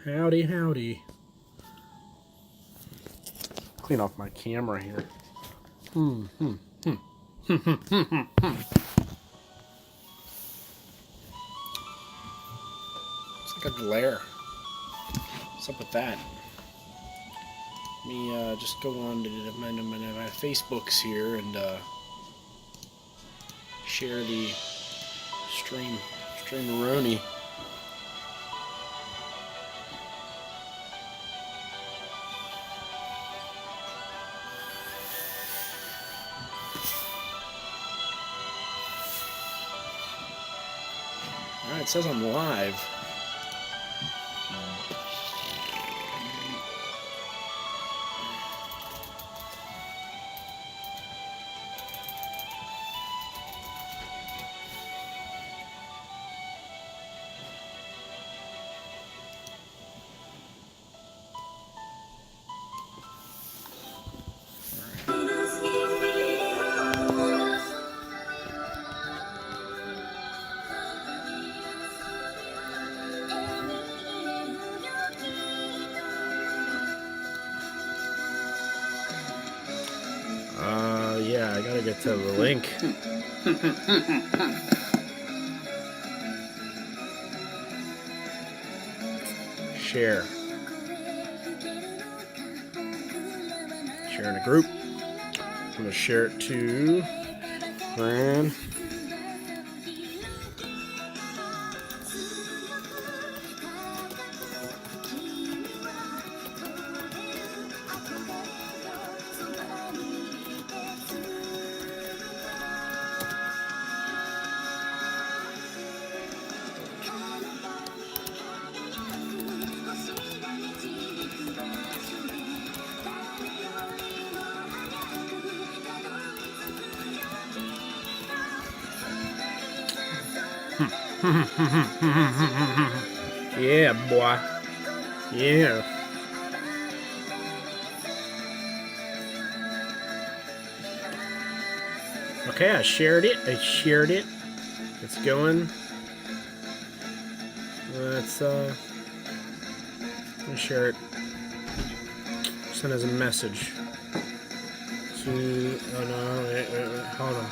Howdy, howdy. Clean off my camera here. It's like a glare. What's up with that? Let me just go on to my Facebooks here and share the streameroni. Alright, it says I'm live. Yeah, I gotta get to the link. Share. Share in a group. I'm gonna share it to Fran. Yeah, boy. Yeah. Okay, I shared it. It's going. Let's share it. Send as a message to. Oh no! Wait, hold on.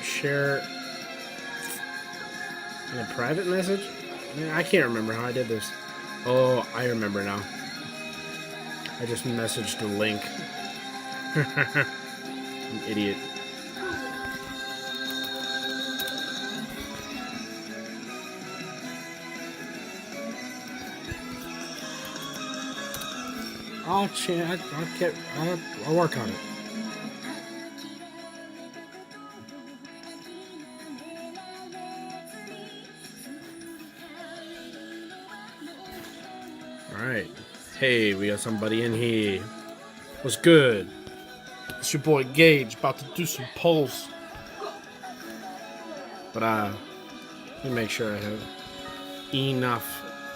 Share in a private message? I can't remember how I did this. Oh, I remember now. I just messaged the link. An idiot. I'll work on it. Alright. Hey, we got somebody in here. What's good? It's your boy Gaige, about to do some polls. But let me make sure I have enough.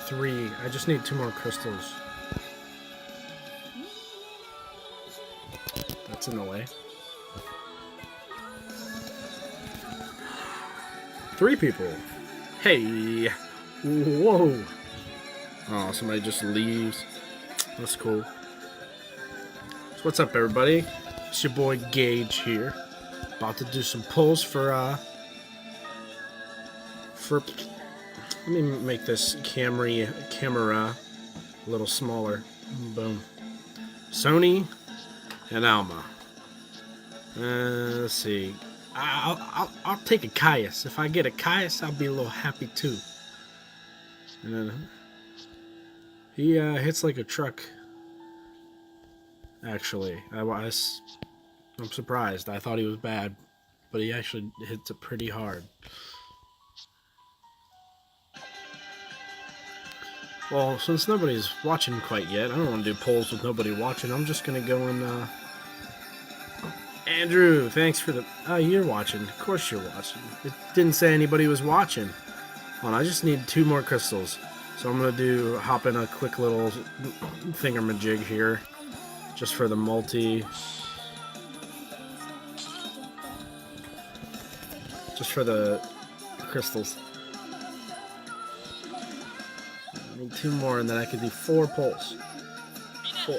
3. I just need 2 more crystals. That's in the way. 3 people. Hey. Whoa. Oh, somebody just leaves. That's cool. So what's up, everybody? It's your boy Gaige here. About to do some polls for let me make this camera a little smaller. Boom. Sonije and Alma. Let's see. I'll take a Caius. If I get a Caius, I'll be a little happy too. And then he hits like a truck. Actually, I'm surprised. I thought he was bad, but he actually hits it pretty hard. Well, since nobody's watching quite yet, I don't want to do polls with nobody watching. I'm just gonna go and Andrew, thanks for the. Oh, you're watching. Of course you're watching. It didn't say anybody was watching. Hold on, I just need 2 more crystals. So I'm gonna hop in a quick little thingamajig here. just for the multi. Just for the crystals. I need 2 more and then I could do 4 pulls. 4.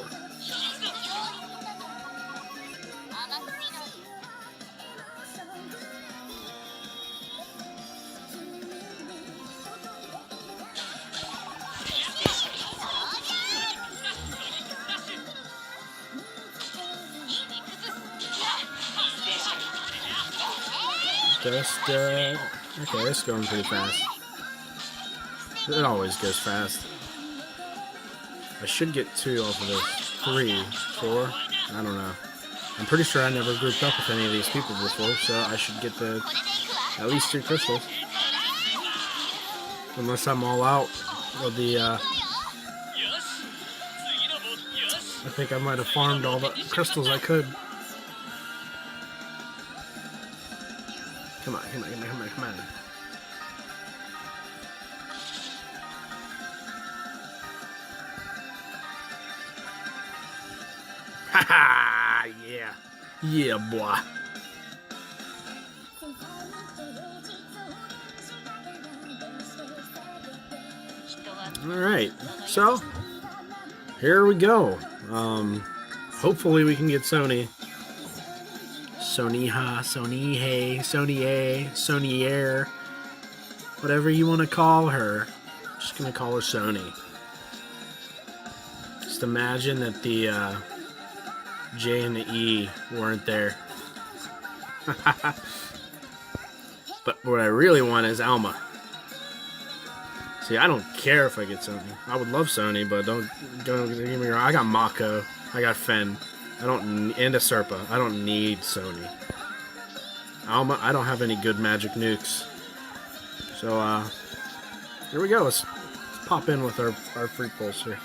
Okay, it's going pretty fast. It always goes fast. I should get 2 off of this. 3, 4, I don't know. I'm pretty sure I never grouped up with any of these people before, so I should get at least 2 crystals. Unless I'm all out of the, I think I might have farmed all the crystals I could. Come on. Haha, yeah. Yeah, boy. Alright, so here we go. Hopefully we can get Sonije, Sonije, whatever you want to call her. Just gonna call her Sonije. Just imagine that the J and the E weren't there. But what I really want is Alma. See, I don't care if I get Sonije. I would love Sonije, but don't get me wrong. I got Mako. I got Fen. And Asirpa. I don't need Sonije. Alma, I don't have any good magic nukes. So, here we go. Let's pop in with our free pulse here.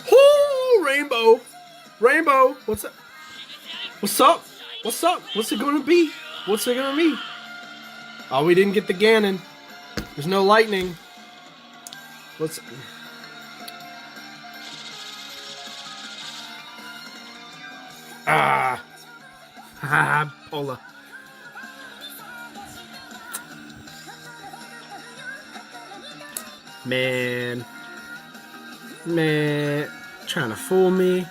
Whoo! Rainbow! Rainbow! What's up? What's up? What's up? What's it gonna be? What's it gonna be? Oh, we didn't get the Ganon. There's no lightning. What's... Haha, Pola. Man, trying to fool me.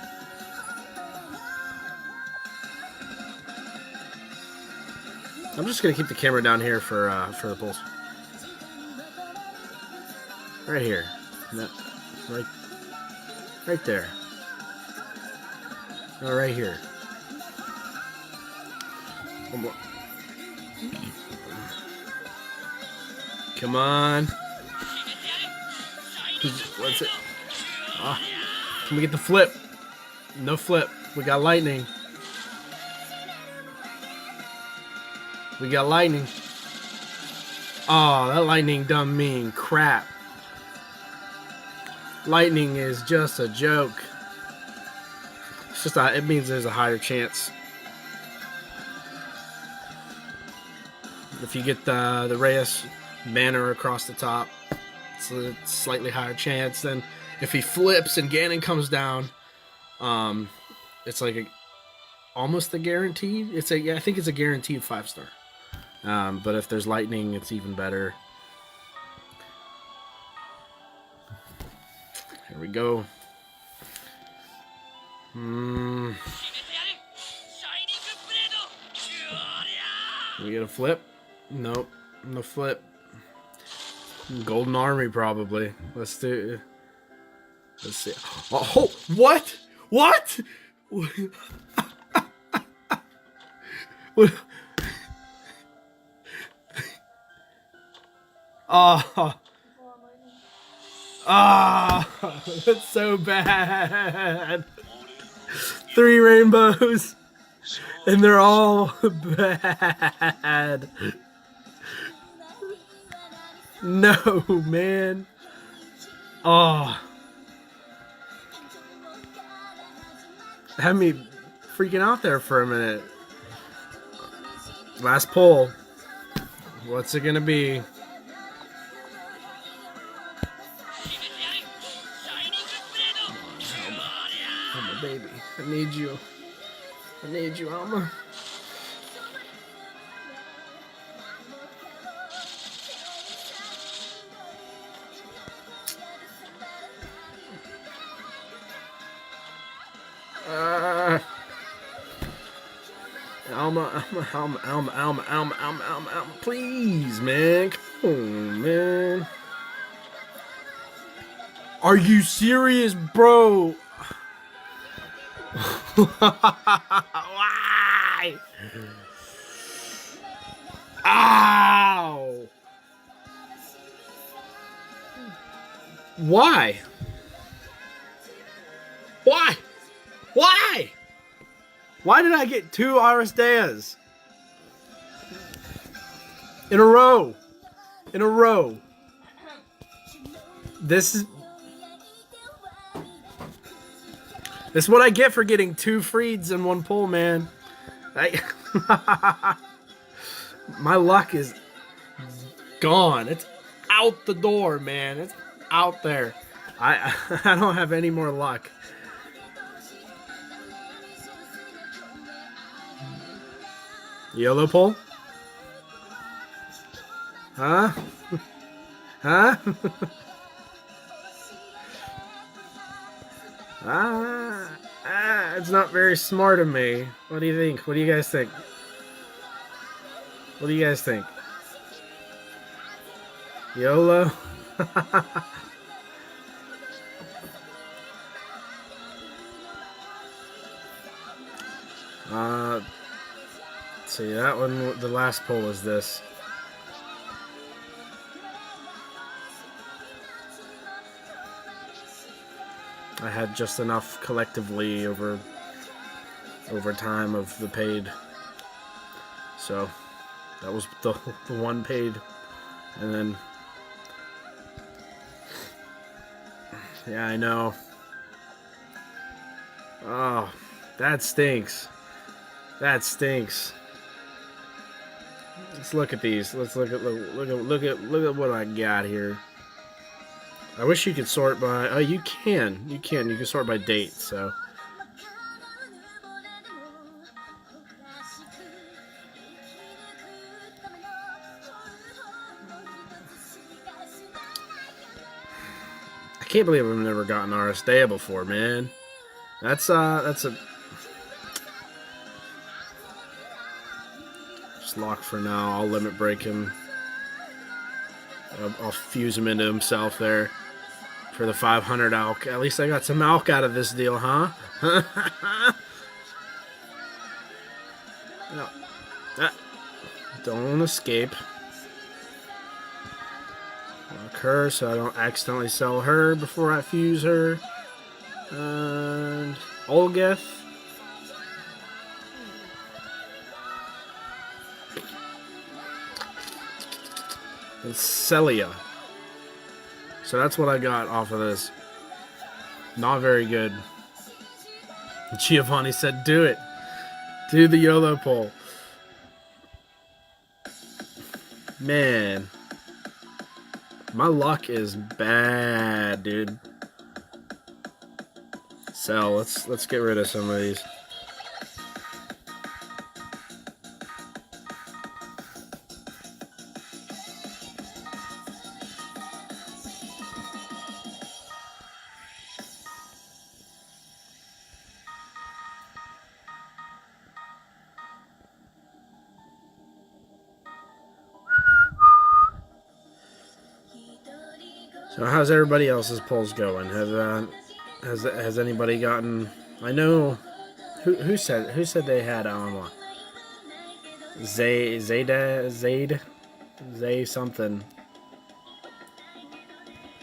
I'm just gonna keep the camera down here for the pulse. Right here, no, right there. Oh, right here. One more. Come on. What's it? Oh, can we get the flip? No flip. We got lightning. We got lightning. Oh, that lightning done mean crap. Lightning is just a joke. It's just it means there's a higher chance. If you get the Reyes banner across the top, it's a slightly higher chance than if he flips and Ganon comes down. It's like almost a guaranteed. I think it's a guaranteed 5-star. But if there's lightning, it's even better. Here we go. We get a flip? Nope, no flip. Golden Army probably. Let's see. Oh, what? What? What? That's so bad. 3 rainbows, and they're all bad. No, man. Had me freaking out there for a minute. Last pull. What's it gonna be? Alma, baby. I need you. I need you, Alma. Alma, Alma, please, man. Come on, man. Are you serious, bro? Why? Ow! Why? Why? Why? Why did I get 2 Aristeas? In a row. In a row. This is what I get for getting 2 Freeds in 1 pull, man. My luck is gone. It's out the door, man. It's out there. I don't have any more luck. YOLO pull? Huh? Huh? It's not very smart of me. What do you think? What do you guys think? What do you guys think? YOLO? Let's see, that one, the last pull was this. I had just enough collectively over time of the paid. So that was the one paid, and then yeah, I know. Oh, that stinks. That stinks. Let's look at these. Let's look at what I got here. I wish you could sort by. Oh, you can. You can sort by date. So. I can't believe I've never gotten Aristea before, man. That's a just lock for now. I'll limit break him. I'll fuse him into himself there for the 500 alk. At least I got some alk out of this deal, huh? No. Don't escape. Lock her so I don't accidentally sell her before I fuse her. And Olgeth. And Celia. So that's what I got off of this. Not very good. Giovanni said, do it. Do the YOLO pull. Man. My luck is bad, dude. Sell. Let's get rid of some of these. So how's everybody else's polls going? Has anybody gotten? I know who said they had Alma. Zay something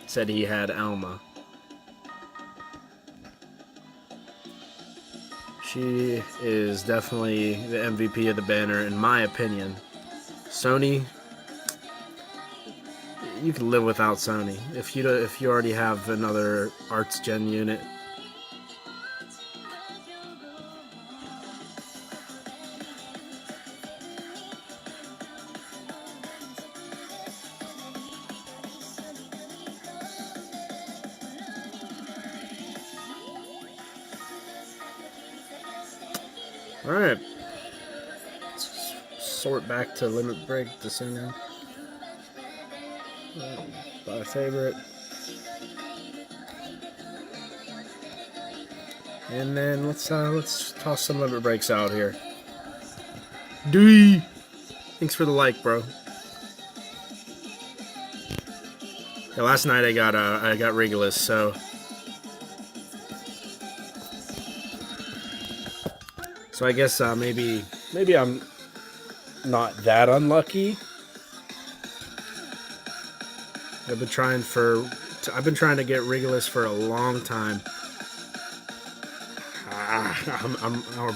said he had Alma. She is definitely the MVP of the banner in my opinion. Sony. You can live without Sony if you already have another Arts Gen unit. Alright. Let's sort back to limit break descending. My favorite. And then let's toss some limit breaks out here. Dee! Thanks for the like, bro. Yeah, last night I got Regulus, so I guess maybe I'm not that unlucky. I've been trying to get Regulus for a long time.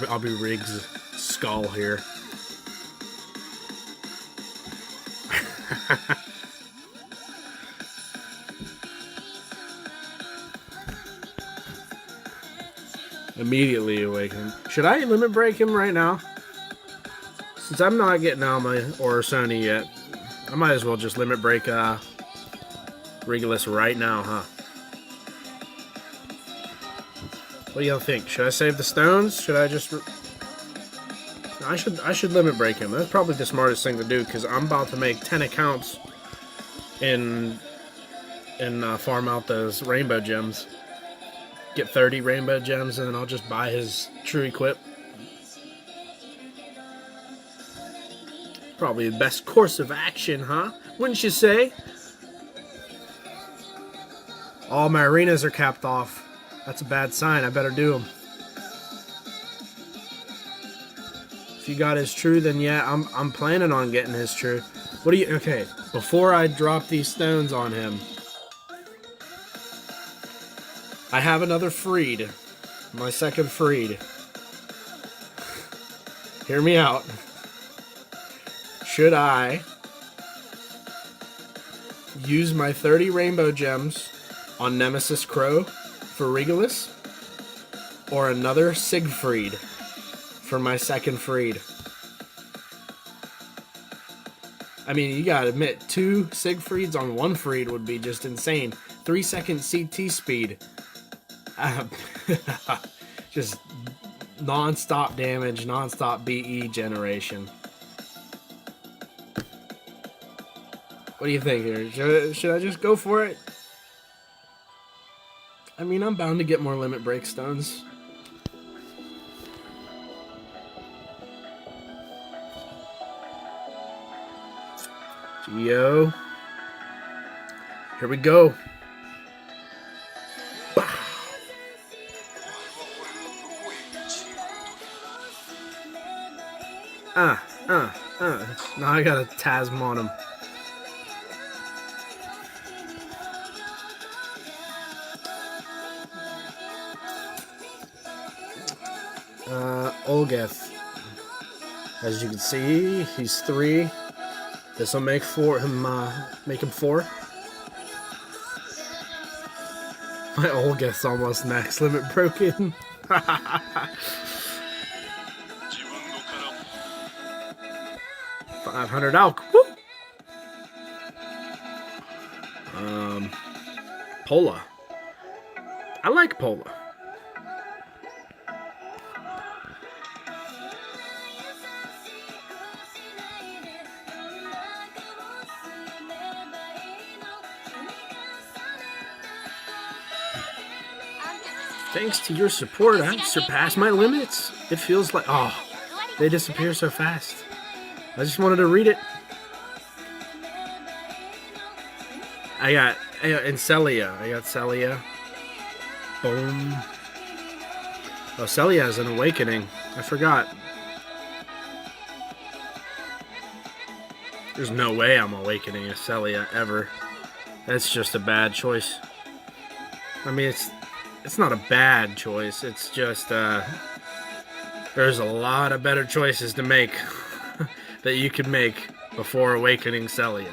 I'll be Riggs' skull here. Immediately awaken. Should I limit break him right now? Since I'm not getting Alma or Sonije yet, I might as well just limit break Regulus right now, huh? What do y'all think? Should I save the stones? Should I just... I should limit break him. That's probably the smartest thing to do, because I'm about to make 10 accounts and farm out those rainbow gems. Get 30 rainbow gems, and then I'll just buy his true equip. Probably the best course of action, huh? Wouldn't you say? All my arenas are capped off. That's a bad sign. I better do them. If you got his true, then yeah, I'm planning on getting his true. What do you... Okay, before I drop these stones on him, I have another freed. My second freed. Hear me out. Should I use my 30 rainbow gems on Nemesis Crow for Regulus, or another Siegfried for my second freed? I mean, you gotta admit, 2 Siegfrieds on 1 freed would be just insane. 3-second CT speed. Just non-stop damage, non-stop BE generation. What do you think here? Should I just go for it? I mean, I'm bound to get more limit break stones. Geo. Here we go. Now I got a Tasm on him. Olgeth. As you can see, he's 3. This will make him 4. My Olgeth's almost max limit broken. 500 alk. Woo! Pola. I like Pola. Thanks to your support, I've surpassed my limits. It feels like... Oh, they disappear so fast. I just wanted to read it. I got Celia. I got Celia. Boom. Oh, Celia is an awakening. I forgot. There's no way I'm awakening a Celia ever. That's just a bad choice. I mean, it's not a bad choice. It's just there's a lot of better choices to make that you could make before awakening Celia.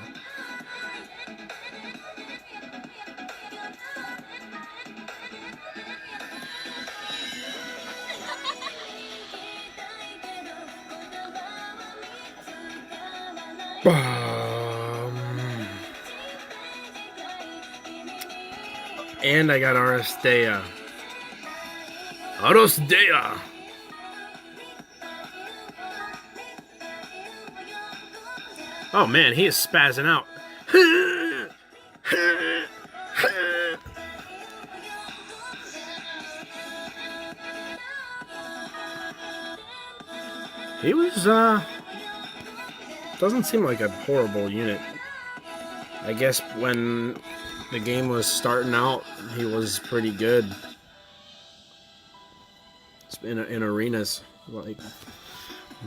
And I got Aristea. Aristea! Oh man, he is spazzing out. He was, doesn't seem like a horrible unit. I guess when the game was starting out, he was pretty good. In arenas, like,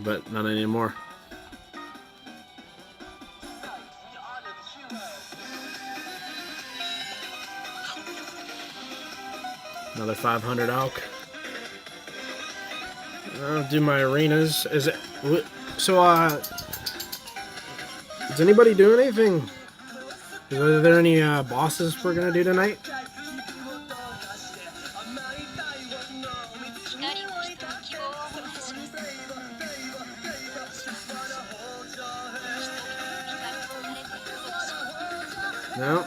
but not anymore. Another 500 alk. I'll do my arenas. Is it so? Does anybody do anything? Are there any bosses we're gonna do tonight? No.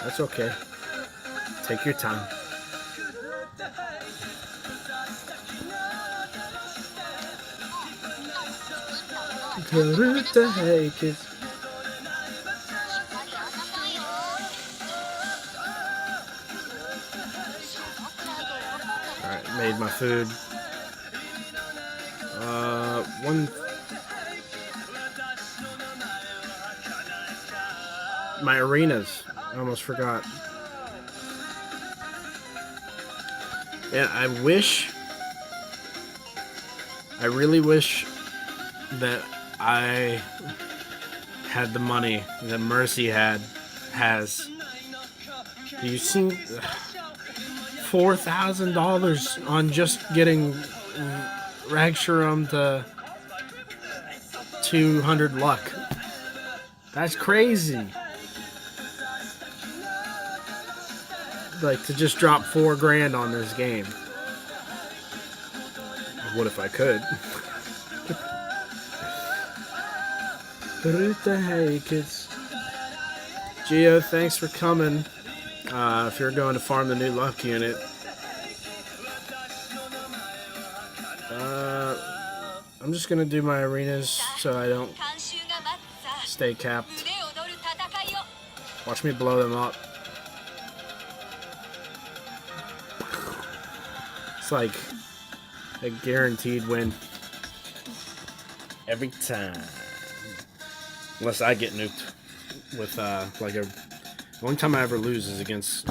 That's okay. Take your time. Alright, made my food. My arenas. I almost forgot. Yeah, I really wish that I had the money that Mercy has. You seen $4,000 on just getting Ragsharam to 200 luck. That's crazy. Like, to just drop $4 grand on this game. What if I could? Hey, kids. Geo, thanks for coming. If you're going to farm the new luck unit. I'm just gonna do my arenas so I don't stay capped. Watch me blow them up. It's like a guaranteed win every time, unless I get nuked with like the only time I ever lose is against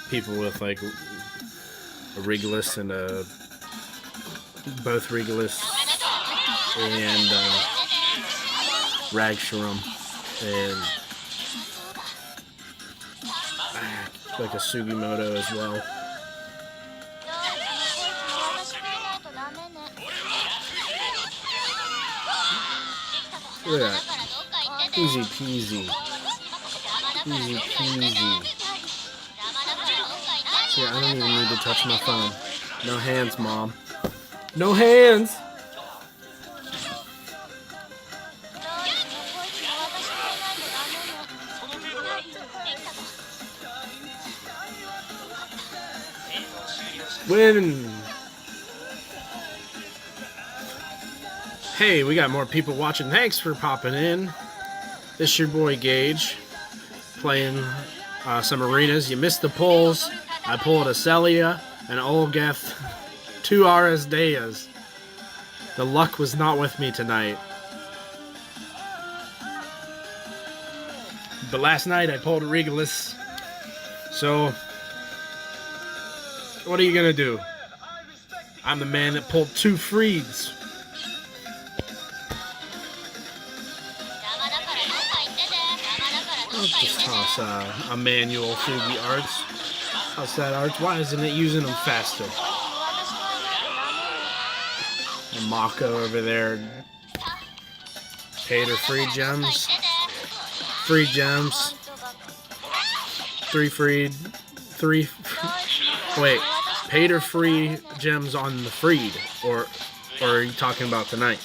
people with like a Regalis and both Regalis and Ragsharam and like a Sugimoto as well. Look at that. Easy peasy. Easy peasy. Yeah, I don't even need to touch my phone. No hands, Mom. No hands! Win! Hey, we got more people watching. Thanks for popping in. This is your boy Gaige, playing some arenas. You missed the pulls. I pulled a Celia, an Olgeth, 2 RS Deas. The luck was not with me tonight. But last night I pulled a Regalis. So, what are you gonna do? I'm the man that pulled 2 Freeds. Let's just toss a manual Fugi Arts. How's that, Arts? Why isn't it using them faster? And Mako over there. Paid her free gems. Free gems. 3 freed. 3. Wait. Paid her free gems on the freed. Or are you talking about tonight?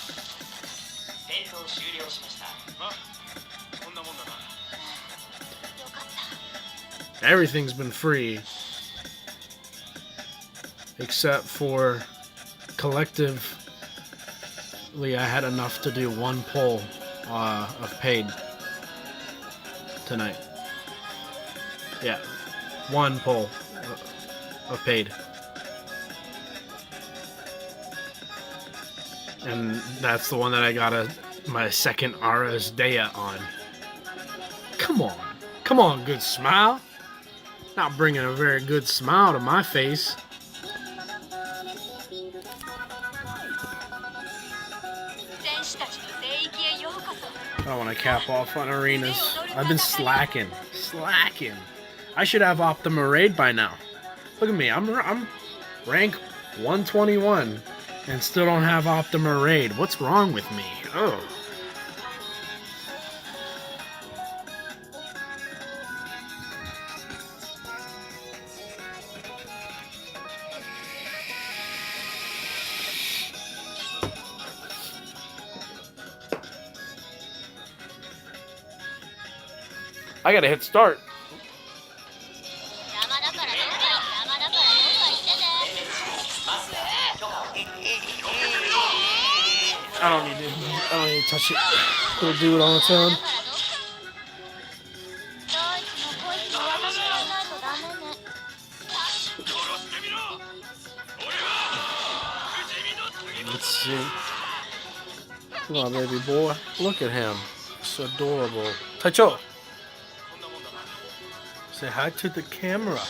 Everything's been free except for collectively I had enough to do one pull of paid tonight. Yeah, one pull of paid. And that's the one that I got my second Aras Dea on. Come on. Come on, good smile. Not bringing a very good smile to my face. I don't want to cap off on arenas. I've been slacking. I should have Optima Raid by now. Look at me. I'm rank 121 and still don't have Optima Raid. What's wrong with me? Oh. I gotta hit start. I don't need to touch it. It'll do it on its own. Let's see. Come on, baby boy. Look at him. So adorable. Taicho! Say hi to the camera.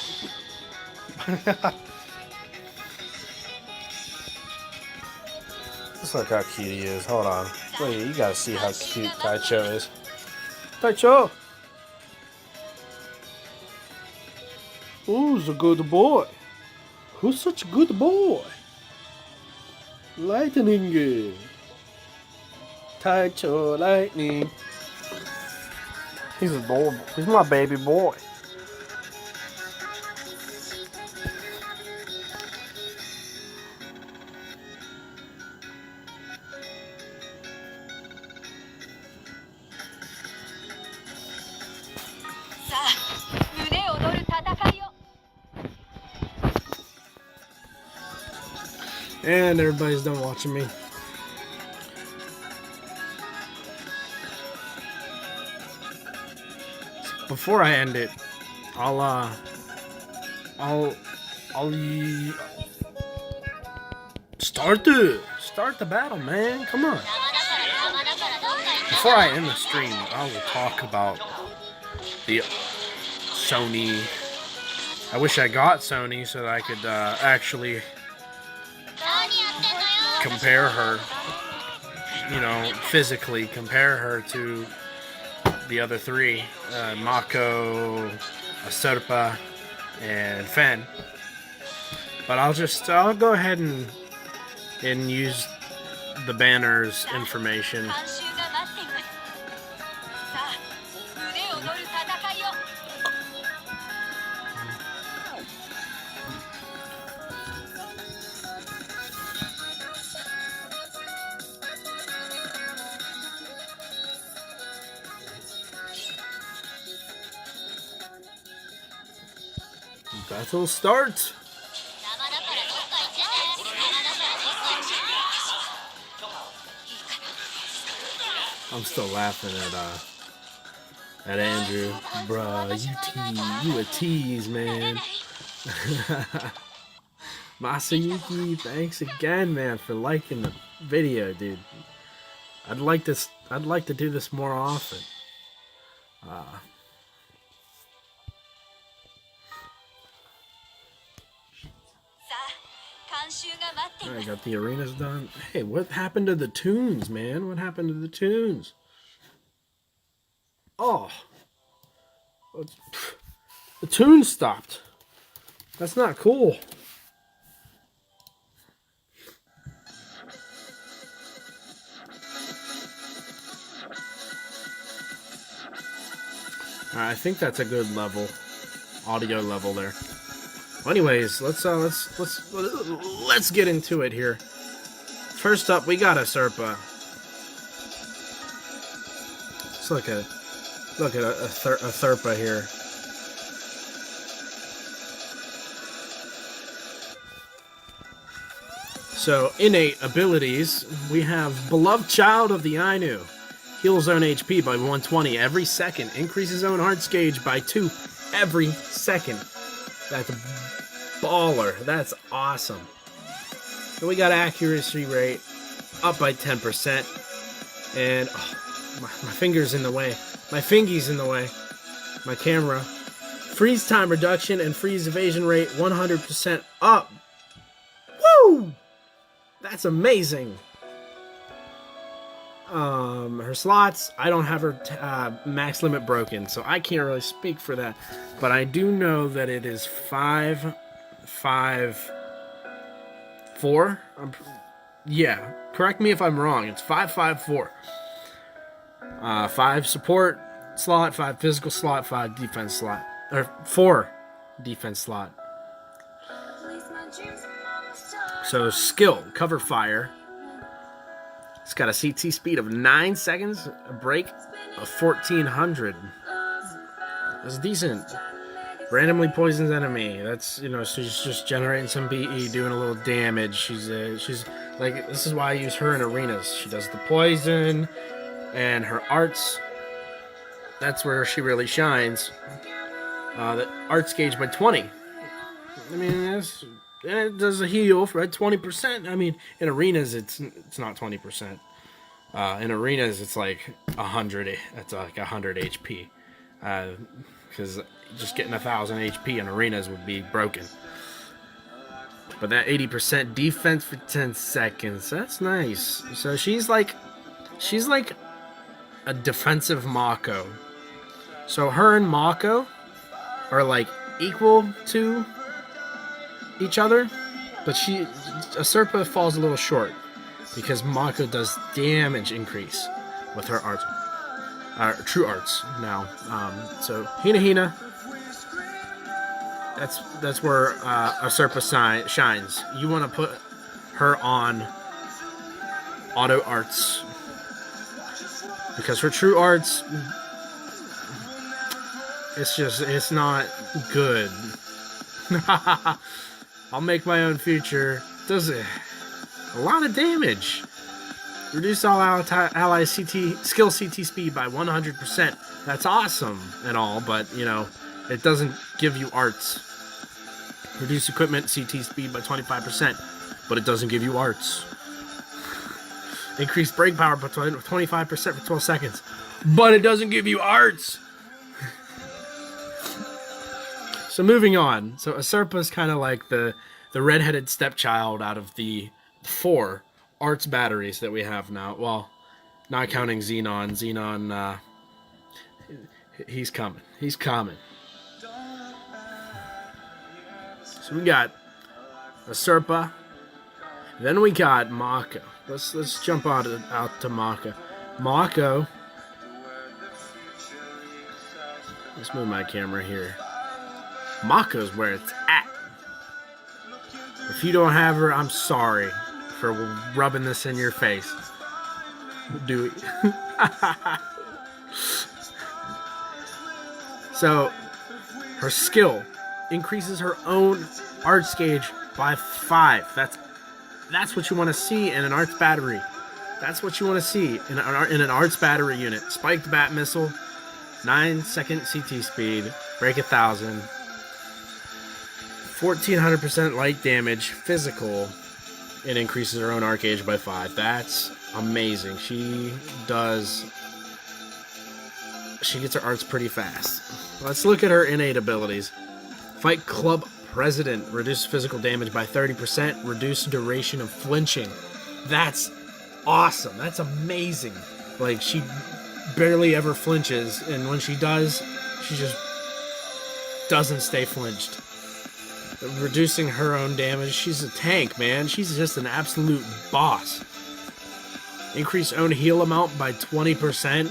Just look how cute he is. Hold on. Wait, you gotta see how cute Taicho is. Taicho! Who's a good boy? Who's such a good boy? Lightning. Taicho Lightning. He's adorable. He's my baby boy. And everybody's done watching me. Before I end it, I'll start the battle, man. Come on. Before I end the stream, I will talk about the Sony. I wish I got Sony so that I could actually compare her, you know, physically compare her to the other three, Mako, Asirpa, and Fen. But I'll go ahead and use the banner's information. Battle starts. I'm still laughing at Andrew. Bruh, you a tease, man. Masayuki, thanks again, man, for liking the video, dude. I'd like to do this more often. I got the arenas done. Hey, what happened to the tunes, man? What happened to the tunes? Oh. The tunes stopped. That's not cool. Alright, I think that's a good level. Audio level there. Well, anyways, let's get into it here. First up, we got Asirpa. Let's look at Asirpa here. So, innate abilities, we have Beloved Child of the Ainu. Heals own HP by 120 every second. Increases own Hearts Gauge by 2 every second. That's a baller. That's awesome. Then we got Accuracy Rate up by 10%. And my finger's in the way. My fingy's in the way. My camera. Freeze time reduction and freeze evasion rate 100% up. Woo! That's amazing. Her slots, I don't have her max limit broken, so I can't really speak for that. But I do know that it is 5, 5, 4. Yeah, correct me if I'm wrong. It's 5, 5, 4. 5 support slot, 5 physical slot, 5 defense slot, or 4 defense slot. So skill, cover fire. It's got a CT speed of 9 seconds, a break of 1400. That's decent. Randomly poisons enemy. That's, you know, so she's just generating some BE, doing a little damage. She's like, this is why I use her in arenas. She does the poison, and her arts, that's where she really shines. The arts gauge by 20. I mean, it does a heal for 20%. I mean, in arenas, it's not 20%. In arenas, it's like 100. It's like 100 HP. Because just getting 1,000 HP in arenas would be broken. But that 80% defense for 10 seconds, that's nice. So she's like a defensive Mako. So her and Mako are like equal to each other, but Asirpa falls a little short because Mako does damage increase with her arts, true arts now. So Hina, that's where Asirpa shines. You want to put her on auto arts because her true arts, it's not good. I'll make my own future. Does it a lot of damage. Reduce all ally skill CT speed by 100%. That's awesome and all, but you know, it doesn't give you arts. Reduce equipment CT speed by 25%, but it doesn't give you arts. Increase brake power by 25% for 12 seconds, but it doesn't give you arts. So moving on. So Asirpa is kind of like the redheaded stepchild out of the 4 arts batteries that we have now. Well, not counting Xenon. Xenon, he's coming. He's coming. So we got Asirpa. Then we got Mako. Let's jump out to Mako. Mako. Let's move my camera here. Mako's where it's at. If you don't have her, I'm sorry for rubbing this in your face. Do it. So, her skill increases her own arts gauge by 5. That's what you want to see in an arts battery. That's what you want to see in an arts battery unit. Spiked bat missile, 9-second CT speed, break 1,000. 1,400% light damage, physical. It increases her own arc gauge by 5. That's amazing. She gets her arts pretty fast. Let's look at her innate abilities. Fight Club President. Reduce physical damage by 30%. Reduce duration of flinching. That's awesome. That's amazing. Like, she barely ever flinches, and when she does, she just doesn't stay flinched. Reducing her own damage. She's a tank, man. She's just an absolute boss. Increase own heal amount by 20%.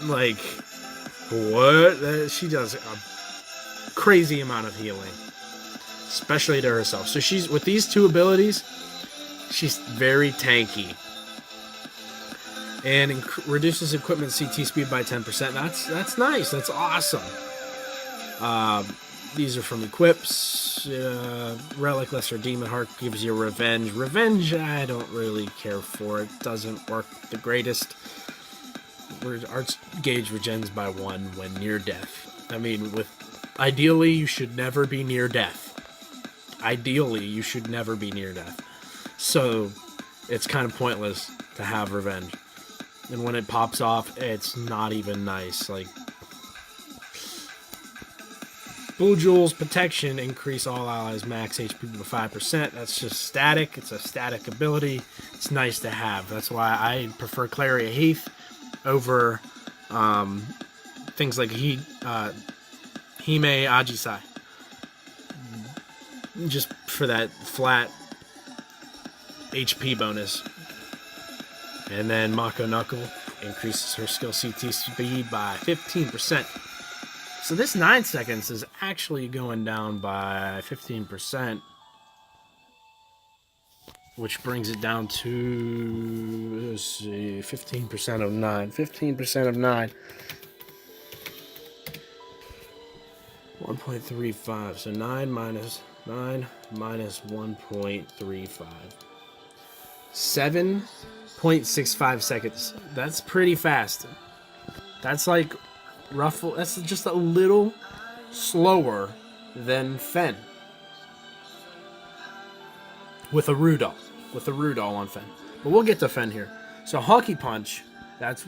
Like, what? She does a crazy amount of healing, especially to herself. So she's, with these 2 abilities, she's very tanky. And reduces equipment CT speed by 10%. That's nice. That's awesome. these are from equips. Relic, Lesser Demon Heart gives you Revenge. Revenge, I don't really care for. It doesn't work the greatest. Arts Gaige regens by 1 when near death. I mean, ideally, you should never be near death. Ideally, you should never be near death. So, it's kind of pointless to have Revenge. And when it pops off, it's not even nice. Like, Blue Jewel's Protection, increase all allies max HP by 5%. That's just static. It's a static ability. It's nice to have. That's why I prefer Claria Heath over things like Hime Ajisai. Just for that flat HP bonus. And then Mako Knuckle increases her skill CT speed by 15%. So this 9 seconds is actually going down by 15%. Which brings it down to, let's see, 15% of 9. 15% of 9. 1.35. So 9 minus 1.35. 7.65 seconds. That's pretty fast. That's like roughly, that's just a little slower than Fen. With a Rudol. On Fen. But we'll get to Fen here. So Honky Punch, that's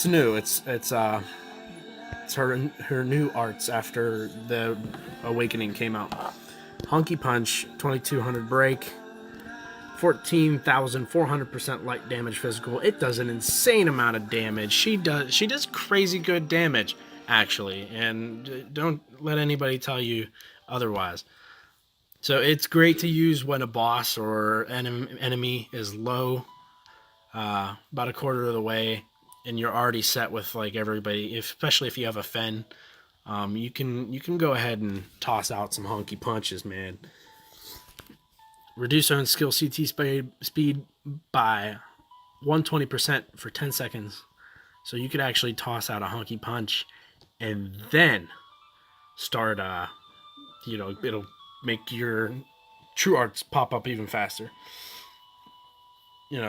new. It's her new arts after the Awakening came out. Honky Punch, 2200 break, 14,400% light damage physical. It does an insane amount of damage. She does crazy good damage, actually, and don't let anybody tell you otherwise. So it's great to use when a boss or enemy is low, about a quarter of the way, and you're already set with like everybody. Especially if you have a Fen, you can go ahead and toss out some honky punches, man. Reduce own skill CT speed by 120% for 10 seconds. So you could actually toss out a honky punch and then start, it'll make your true arts pop up even faster.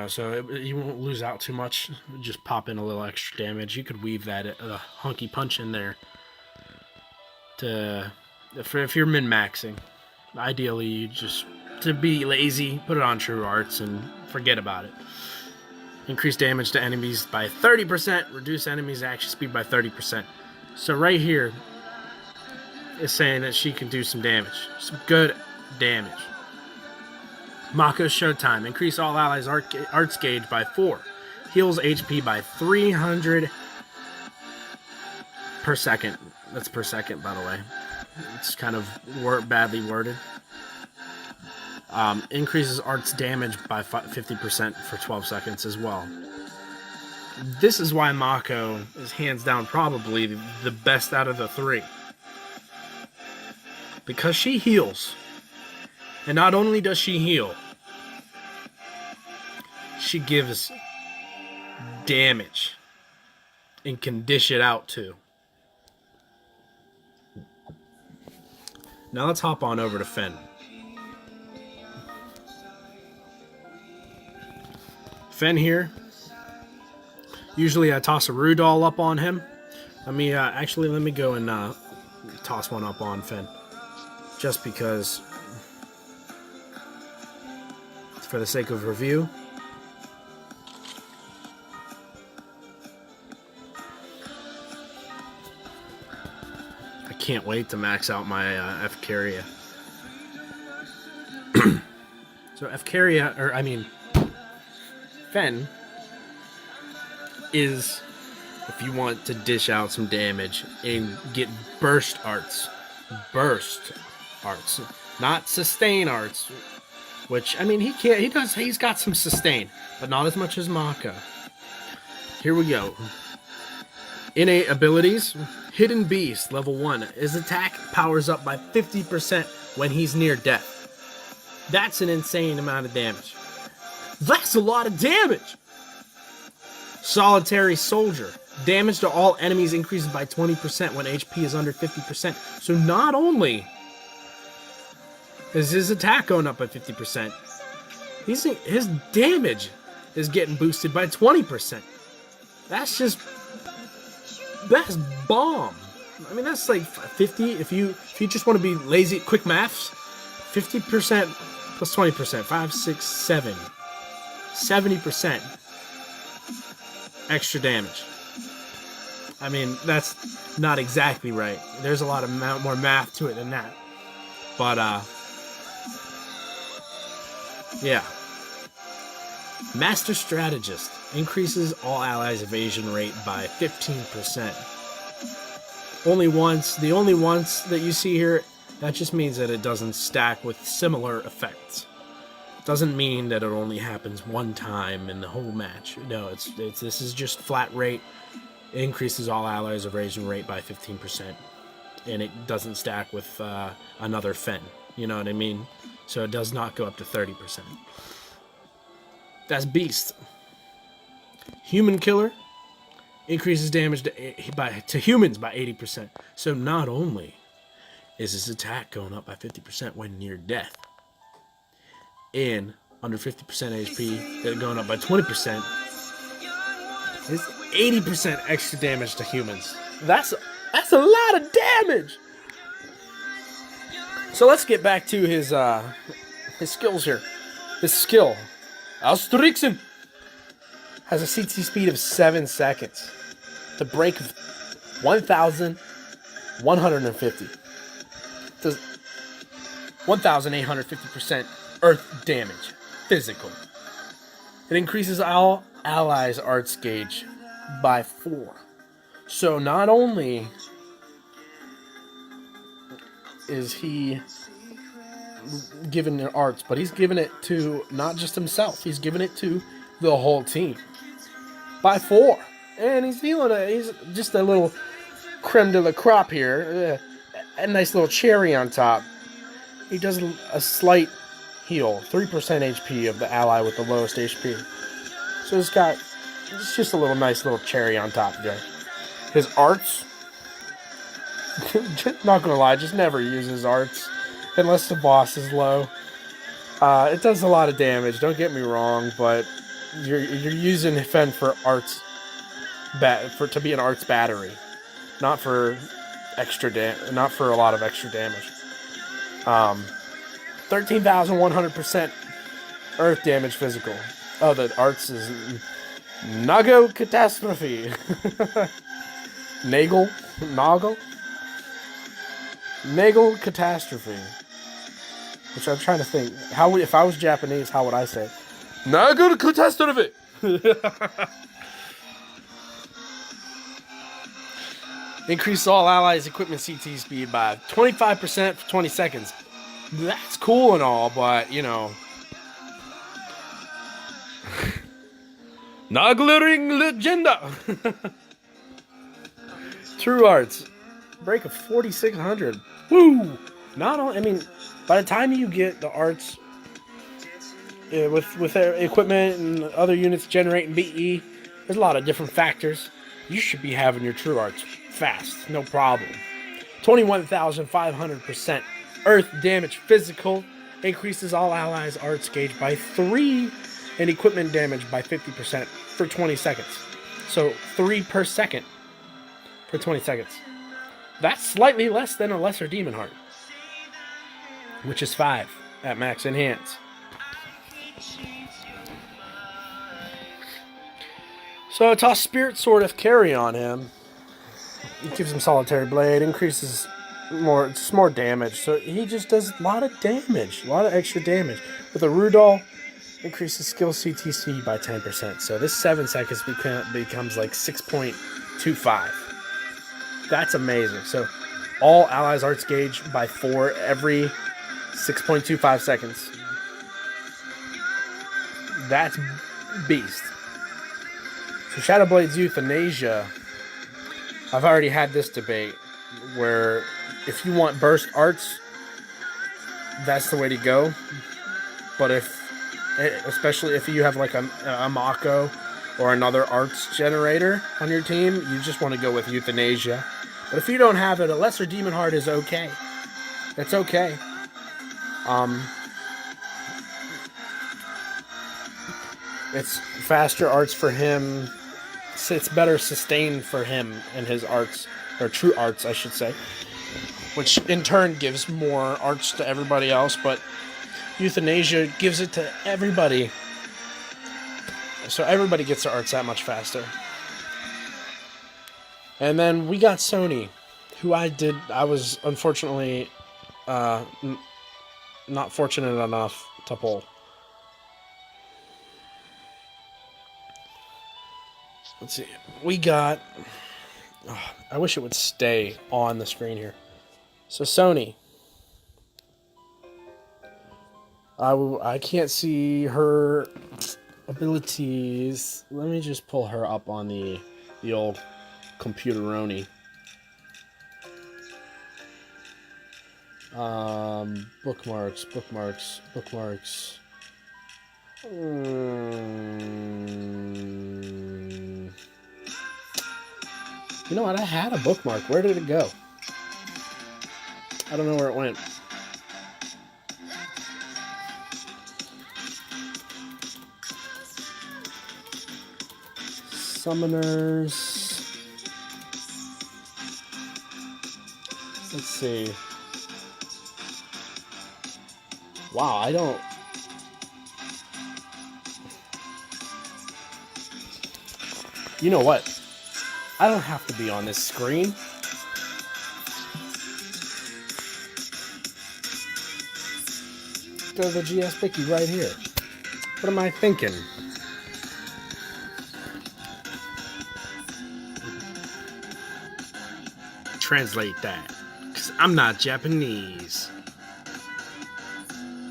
So you won't lose out too much. Just pop in a little extra damage. You could weave that honky punch in there if you're min-maxing. Ideally, you just, to be lazy, put it on true arts and forget about it. Increase damage to enemies by 30%. Reduce enemies' action speed by 30%. So right here is saying that she can do some damage. Some good damage. Mako's Showtime. Increase all allies' arts gauge by 4. Heals HP by 300 per second. That's per second, by the way. It's kind of badly worded. Increases arts damage by 50% for 12 seconds as well. This is why Mako is hands down probably the best out of the 3. Because she heals. And not only does she heal, she gives damage and can dish it out too. Now let's hop on over to Fen. Fen here. Usually I toss a Rudol up on him. Let me go and toss one up on Fen. Just because, for the sake of review. I can't wait to max out my Efcaria. So Fen is, if you want to dish out some damage and get burst arts, not sustain arts, which, I mean, he's got some sustain, but not as much as Mako. Here we go. Innate abilities. Hidden Beast, level 1. His attack powers up by 50% when he's near death. That's an insane amount of damage. That's a lot of damage! Solitary Soldier. Damage to all enemies increases by 20% when HP is under 50%. So not only is his attack going up by 50%, his damage is getting boosted by 20%. That's bomb. I mean, that's like 50. If you just want to be lazy, quick maths, 50% plus 20%, 5, 6, 7, 70% extra damage. I mean, that's not exactly right. There's a lot of more math to it than that. But, yeah. Master Strategist increases all allies' evasion rate by 15%. Only once. The only once that you see here, that just means that it doesn't stack with similar effects. Doesn't mean that it only happens one time in the whole match. No, this is just flat rate. It increases all allies' evasion rate by 15%, and it doesn't stack with another Fen. You know what I mean? So it does not go up to 30%. That's Beast. Human Killer increases damage to humans by 80%. So not only is his attack going up by 50% when near death, and under 50% HP, they're going up by 20%. It's 80% extra damage to humans. That's a lot of damage. So let's get back to his skills here. His skill, Austrixen, has a CT speed of 7 seconds. The break of 1,150. Does 1,850% earth damage, physical. It increases all allies' arts gauge by 4. So not only is he given the arts, but he's given it to not just himself, he's given it to the whole team by 4. And he's he's just a little creme de la crop here, a nice little cherry on top. He does a slight heal, 3% HP of the ally with the lowest HP. So it's just a nice little cherry on top there. His arts, not gonna lie, just never use his arts unless the boss is low. It does a lot of damage, don't get me wrong, but you're using Fen for arts, to be an arts battery, not for not for a lot of extra damage. 13,100% earth damage physical. Oh, the arts is Nago Catastrophe. Nagel Catastrophe. Which I'm trying to think. If I was Japanese, how would I say? Nago Catastrophe. Increase all allies' equipment CT speed by 25% for 20 seconds. That's cool and all, but, you know. Naglering Legenda. True arts. Break of 4,600. Woo! Not only, I mean, by the time you get the arts with their equipment and other units generating BE, there's a lot of different factors. You should be having your true arts fast, no problem. 21,500% earth damage physical. Increases all allies' arts gauge by 3 and equipment damage by 50% for 20 seconds. So 3 per second for 20 seconds. That's slightly less than a lesser demon heart, which is 5 at max enhance. So toss Spirit Sword of Carry on him. It gives him Solitary Blade, increases more damage. So he just does a lot of damage, a lot of extra damage. With a Rudol, increases skill CTC by 10%. So this 7 seconds becomes like 6.25. That's amazing. So all allies' arts gauge by 4 every 6.25 seconds. That's beast. So Shadowblade's Euthanasia, I've already had this debate where if you want burst arts, that's the way to go. But especially if you have like a Mako or another arts generator on your team, you just want to go with euthanasia. But if you don't have it, a lesser demon heart is okay. It's okay. It's faster arts for him. It's better sustained for him and his arts, or true arts, I should say, which in turn gives more arts to everybody else, but euthanasia gives it to everybody. So everybody gets their arts that much faster. And then we got Sonije, who I was unfortunately not fortunate enough to pull. Let's see. We got... Oh, I wish it would stay on the screen here. So Sonije. I can't see her abilities. Let me just pull her up on the old computeroni. Bookmarks. You know what? I had a bookmark. Where did it go? I don't know where it went. Summoners. Let's see. Wow, I don't... You know what? I don't have to be on this screen. Go to the GS Wiki right here. What am I thinking? Translate that, because I'm not Japanese.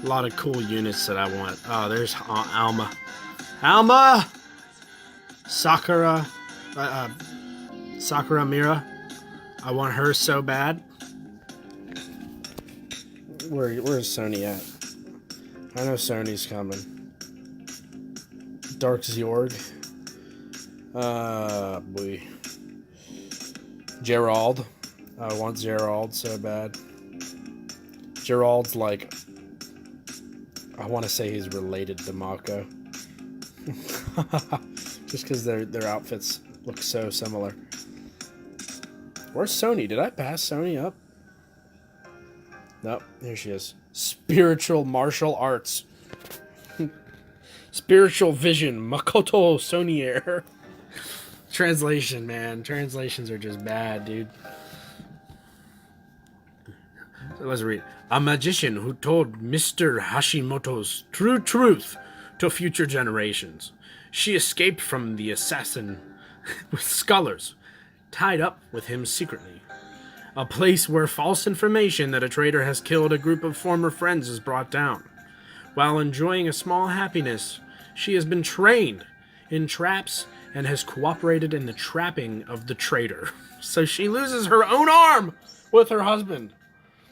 A lot of cool units that I want. Oh, there's Alma. Alma! Sakura Mira. I want her so bad. Where's Sonije at? I know Sony's coming. Dark Zorg. Boy. Gerald. I want Gerald so bad. Gerald's like... I want to say he's related to Mako. Just because their outfits look so similar. Where's Sonije? Did I pass Sonije up? Nope, here she is. Spiritual martial arts. Spiritual vision. Makoto Sonije. Translation, man. Translations are just bad, dude. So let's read. A magician who told Mr. Hashimoto's true truth to future generations. She escaped from the assassin with scholars, tied up with him secretly. A place where false information that a traitor has killed a group of former friends is brought down. While enjoying a small happiness, she has been trained in traps and has cooperated in the trapping of the traitor. So she loses her own arm with her husband.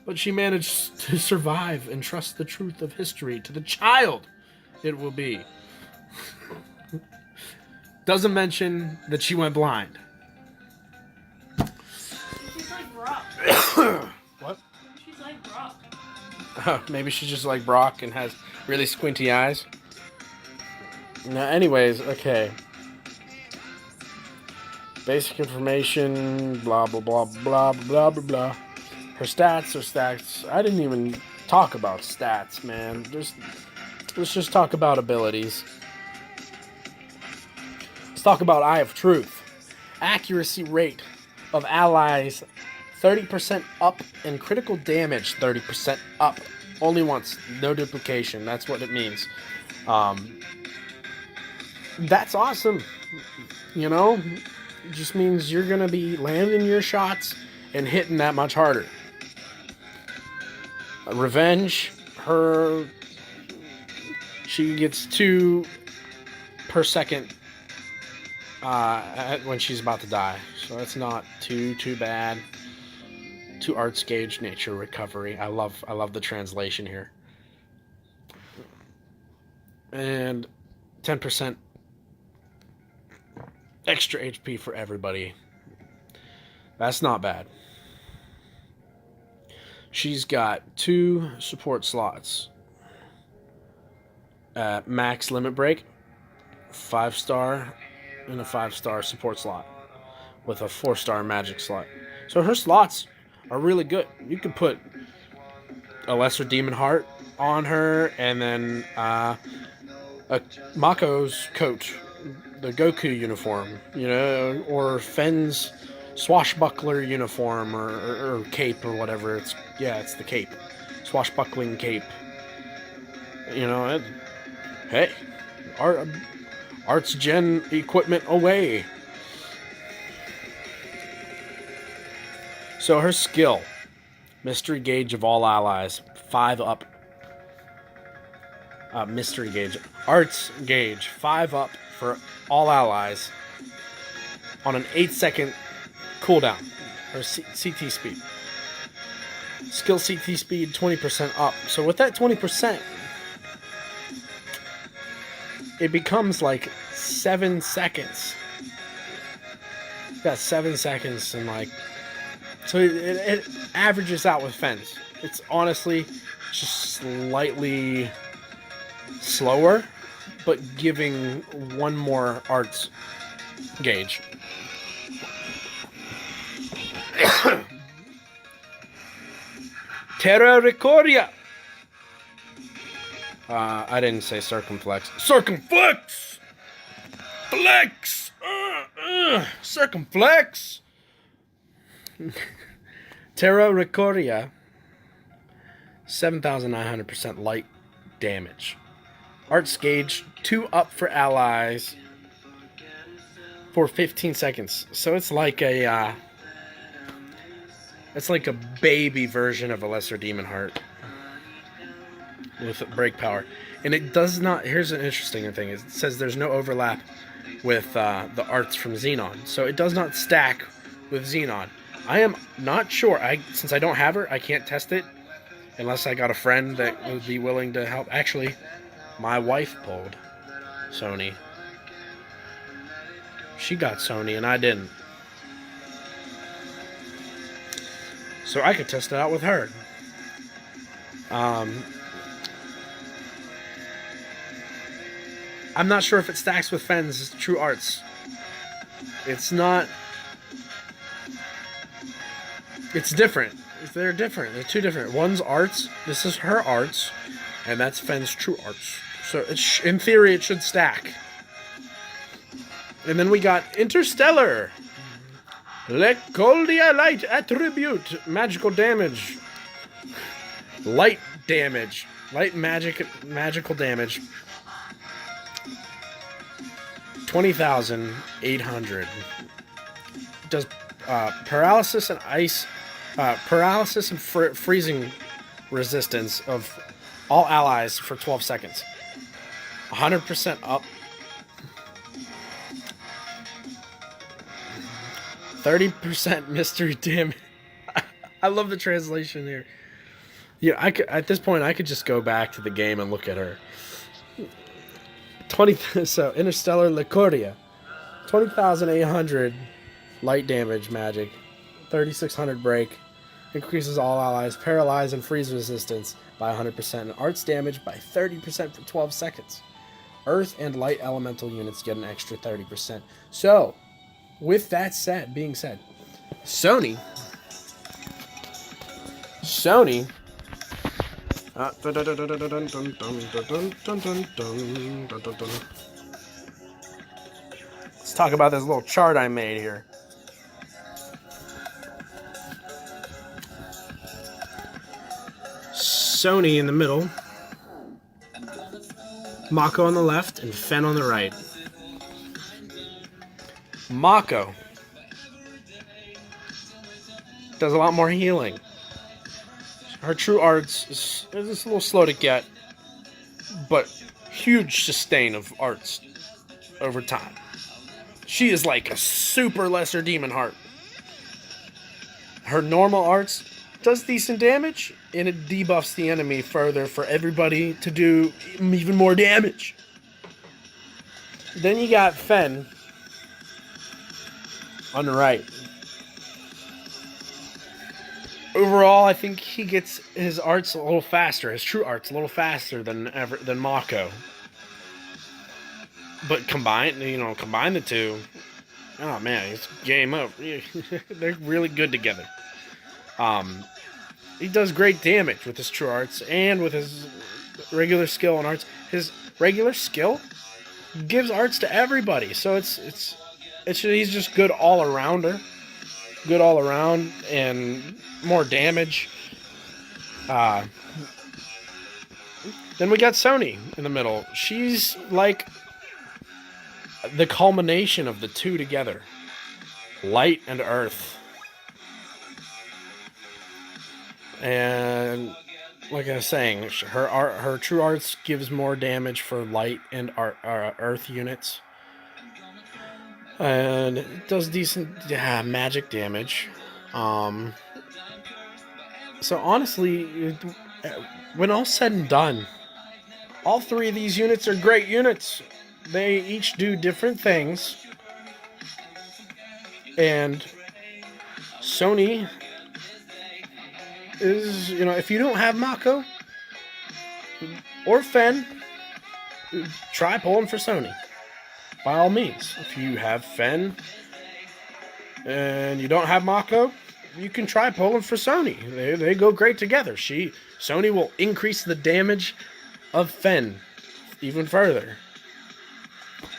But she managed to survive and trust the truth of history to the child it will be. Doesn't mention that she went blind. She's like Brock. What? She's like Brock. Oh, maybe she's just like Brock and has really squinty eyes. Now, anyways, okay. Basic information, blah, blah, blah, blah, blah, blah, blah. Her stats are stats. I didn't even talk about stats, man. Let's just talk about abilities. Let's talk about Eye of Truth. Accuracy rate of allies 30% up and critical damage 30% up. Only once. No duplication. That's what it means. That's awesome. You know? It just means you're going to be landing your shots and hitting that much harder. Revenge, she gets 2 per second when she's about to die. So that's not too bad. 2 arts gauge nature recovery. I love the translation here. And 10% Extra HP for everybody. That's not bad. She's got 2 support slots. Max limit break, 5-star, and a 5-star support slot with a 4-star magic slot. So her slots are really good. You could put a lesser demon heart on her, and then a Mako's coat, the Goku uniform, you know, or Fen's swashbuckler uniform or cape or whatever. It's the cape, swashbuckling cape. You know, hey, arts gen equipment away. So her skill, mystery gauge of all allies, 5 up. Mystery gauge, arts gauge, 5 up for all allies on an 8-second cooldown, or CT speed. Skill CT speed 20% up. So with that 20%, it becomes like 7 seconds. Yeah, 7 seconds, and like, so it averages out with Fens. It's honestly just slightly slower, but giving 1 more arts gauge. Terra Recordia. I didn't say circumflex. Circumflex! Flex! Circumflex! Terra Recordia. 7,900% light damage. Arts gauge, 2 up for allies for 15 seconds. So it's like a baby version of a lesser demon heart with break power. And it does not, here's an interesting thing, it says there's no overlap with the arts from Xenon. So it does not stack with Xenon. I am not sure, since I don't have her, I can't test it unless I got a friend that would be willing to help. Actually, my wife pulled Sony. She got Sony and I didn't. So I could test it out with her. I'm not sure if it stacks with Fen's true arts. It's not. It's different. They're different. They're 2 different. One's arts. This is her arts. And that's Fen's true arts. So in theory, it should stack. And then we got Interstellar. Lecoldia Light Attribute. Magical damage. Light damage. Light magical damage. 20,800. Does paralysis and ice... paralysis and freezing resistance of all allies for 12 seconds. 100% up. 30% mystery damage. I love the translation here. Yeah, at this point I could just go back to the game and look at her. So Interstellar Licoria. 20,800 light damage magic. 3,600 break. Increases all allies paralyze and freeze resistance by 100%, and arts damage by 30% for 12 seconds. Earth and light elemental units get an extra 30%. So, with that being said, Sony. Let's talk about this little chart I made here. Sony in the middle, Mako on the left, and Fen on the right. Mako does a lot more healing. Her true arts is a little slow to get, but huge sustain of arts over time. She is like a super lesser demon heart. Her normal arts does decent damage, and it debuffs the enemy further for everybody to do even more damage. Then you got Fen, unright. Overall, I think he gets his arts a little faster, his true arts a little faster than Mako. But combine the two. Oh man, it's game up. They're really good together. He does great damage with his true arts and with his regular skill and arts. His regular skill gives arts to everybody, so it's he's just good all arounder. Good all around and more damage. Then we got Sonije in the middle. She's like the culmination of the two together. Light and earth. And like I was saying, her true arts gives more damage for light and earth units. And it does decent magic damage. So honestly, when all's said and done, all three of these units are great units. They each do different things. And Sonije is, if you don't have Mako or Fen, try pulling for Sonije. By all means, if you have Fen and you don't have Mako, you can try pulling for Sonije. They go great together. Sonije will increase the damage of Fen even further.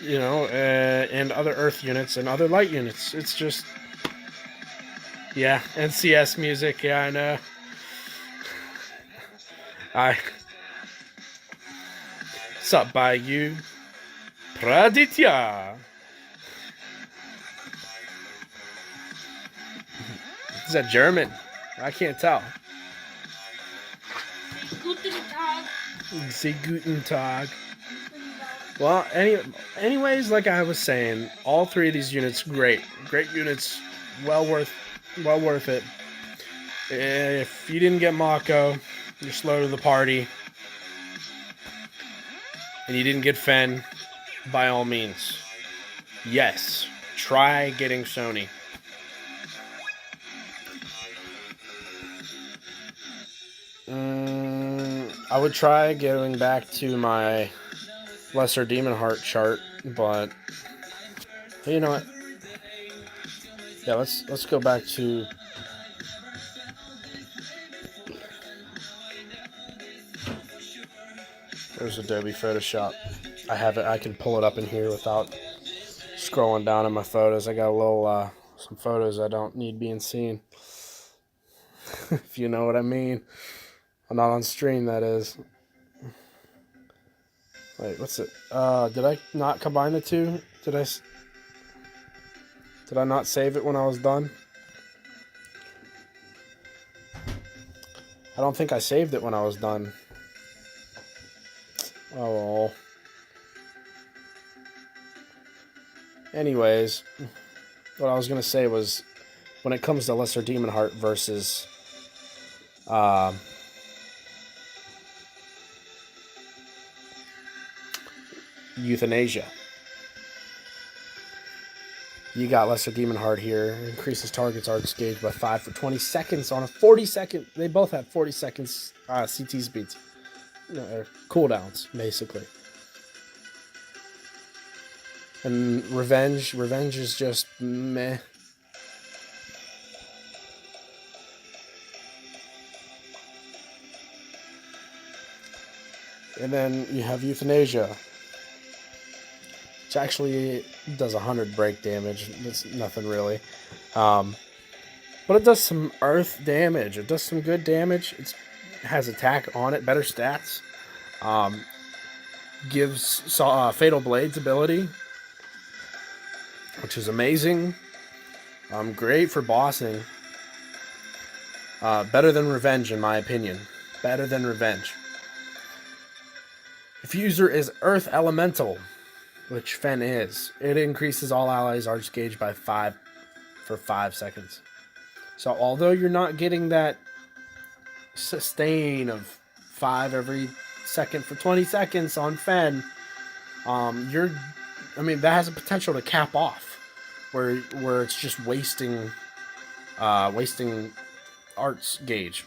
And other Earth units and other Light units. It's just, yeah, NCS music. Yeah, I know. Sup by you. Praditya. Is that German? I can't tell. Guten Tag. Say Guten Tag. Well, anyways, like I was saying, all three of these units, great units, well worth it. If you didn't get Mako, you're slow to the party, and you didn't get Fen, by all means, yes, try getting Sonije. I would try going back to my Lesser Demon Heart chart, but you know what? Yeah, let's go back to there's Adobe Photoshop. I have it. I can pull it up in here without scrolling down in my photos. I got a little some photos I don't need being seen. If you know what I mean. I'm not on stream, that is. Wait, what's it? Did I not combine the two? Did I not save it when I was done? I don't think I saved it when I was done. Oh well. Anyways, what I was gonna say was, when it comes to Lesser Demon Heart versus Euthanasia. You got Lesser Demon Heart here. Increases target's arts gauge by 5 for 20 seconds on a 40-second. They both have 40 seconds CT speeds. Cooldowns, basically. And Revenge is just meh. And then you have Euthanasia, which actually does 100 break damage. It's nothing really. But it does some earth damage. It does some good damage. It has attack on it, better stats. Gives Fatal Blade's ability, which is amazing. Great for bossing. Better than Revenge, in my opinion. Better than Revenge. If user is Earth Elemental, which Fen is, it increases all allies' arts gauge by 5 for 5 seconds. So although you're not getting that sustain of 5 every second for 20 seconds on Fen, that has a potential to cap off where it's just wasting arts gauge.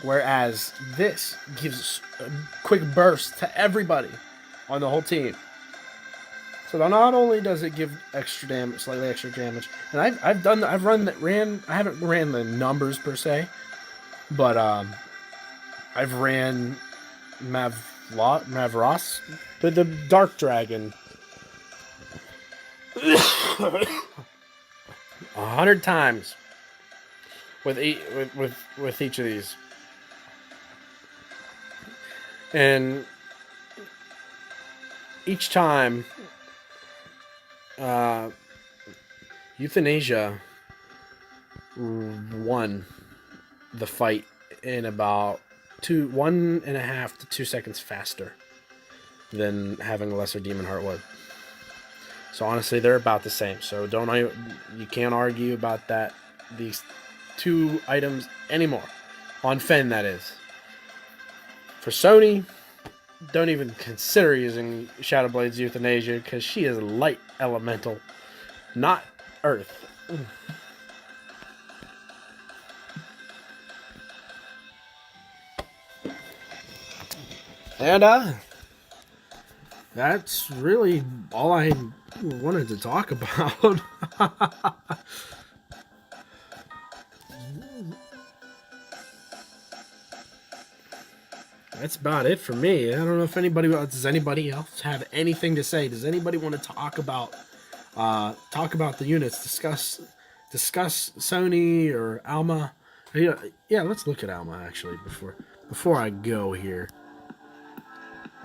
Whereas this gives a quick burst to everybody on the whole team. So not only does it give extra damage, slightly extra damage, and I haven't ran the numbers per se, but I've ran Mavros, the Dark Dragon, 100 times with each of these, and each time. Euthanasia won the fight in about 1.5 to 2 seconds faster than having a lesser demon heart would. So honestly, they're about the same. So you can't argue about that. These two items anymore on Fen, that is. For Sony, don't even consider using Shadowblade's Euthanasia because she is light elemental, not earth. And that's really all I wanted to talk about. That's about it for me. I don't know if does anybody else have anything to say? Does anybody want to talk about the units? Discuss Sony or Alma? Yeah, let's look at Alma actually before I go here.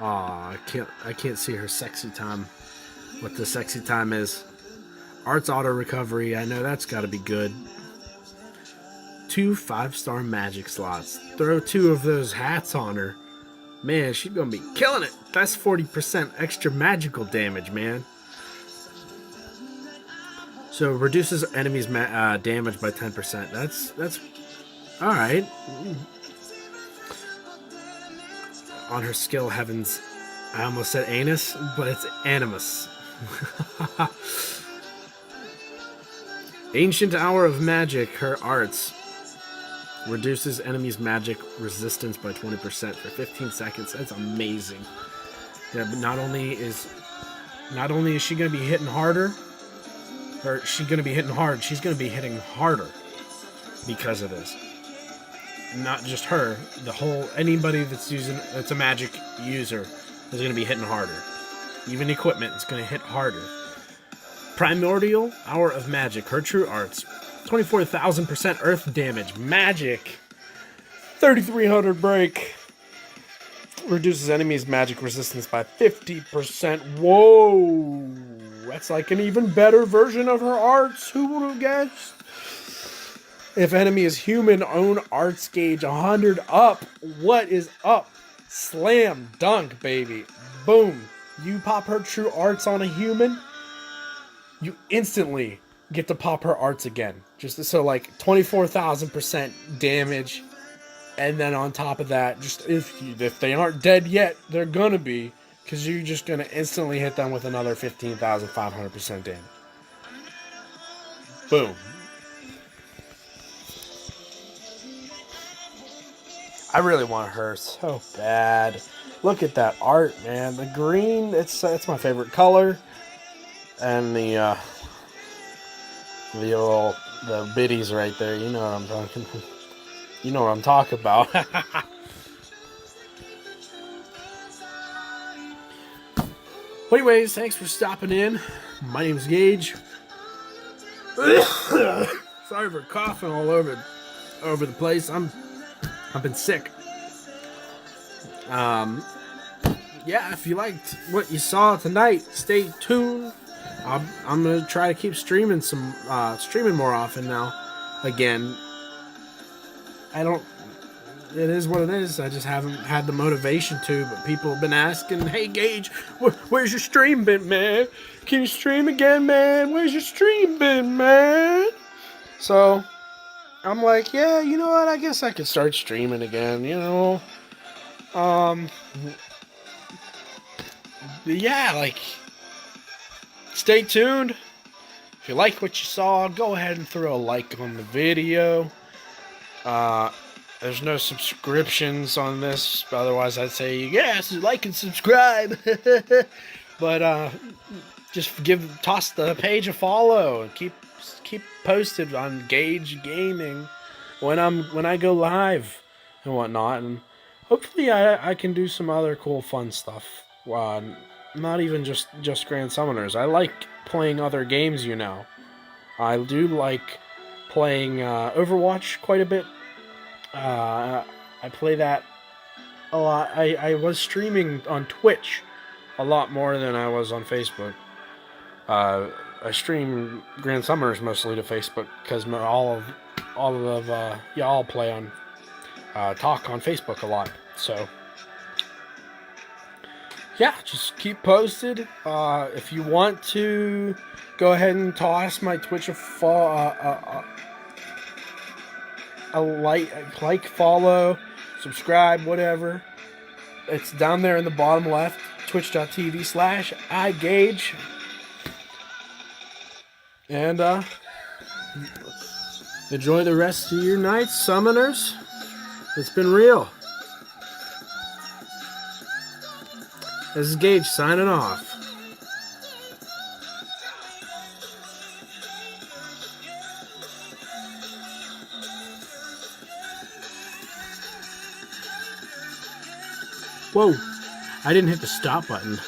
I can't see her sexy time. What the sexy time is? Arts auto recovery. I know that's got to be good. 2 5-star magic slots. Throw 2 of those hats on her. Man, she's gonna be killing it. That's 40% extra magical damage, man. So reduces enemies' damage by 10%. That's all right. On her skill, Heavens, I almost said anus, but it's animus. Ancient Hour of Magic. Her arts. Reduces enemies' magic resistance by 20% for 15 seconds. That's amazing. Yeah, but not only is she going to be hitting harder, or she's going to be hitting hard, she's going to be hitting harder because of this. Not just her, anybody that's a magic user is going to be hitting harder. Even equipment is going to hit harder. Primordial Hour of Magic. Her true arts. 24,000% earth damage. Magic. 3,300 break. Reduces enemies' magic resistance by 50%. Whoa. That's like an even better version of her arts. Who would have guessed? If enemy is human, own arts gauge 100 up. What is up? Slam dunk, baby. Boom. You pop her true arts on a human, you instantly get to pop her arts again. Just so like 24,000% damage, and then on top of that, just if they aren't dead yet, they're gonna be, because you're just gonna instantly hit them with another 15,500% damage. Boom. I really want her so bad. Look at that art, man. The green, it's my favorite color. And the biddies right there. You know what I'm talking. You know what I'm talking about. Anyways, thanks for stopping in. My name's Gaige. Sorry for coughing all over the place. I've been sick. Yeah, if you liked what you saw tonight, stay tuned. I'm gonna try to keep streaming more often now. Again, it is what it is. I just haven't had the motivation to, but people have been asking, hey Gaige, where's your stream been, man? Can you stream again, man? Where's your stream been, man? So, I'm like, yeah, you know what? I guess I could start streaming again, you know? Yeah, like, stay tuned. If you like what you saw, go ahead and throw a like on the video. There's no subscriptions on this, otherwise I'd say yes, like and subscribe. But just toss the page a follow and keep posted on Gaige Gaming when I go live and whatnot, and hopefully I can do some other cool fun stuff. Not even just Grand Summoners. I like playing other games, you know. I do like playing Overwatch quite a bit. I play that a lot. I was streaming on Twitch a lot more than I was on Facebook. I stream Grand Summoners mostly to Facebook because all of y'all play on talk on Facebook a lot. So yeah, just keep posted. If you want to, go ahead and toss my Twitch a like, follow, subscribe, whatever. It's down there in the bottom left. Twitch.tv/iGaige. And enjoy the rest of your night, Summoners. It's been real. This is Gaige signing off. Whoa, I didn't hit the stop button.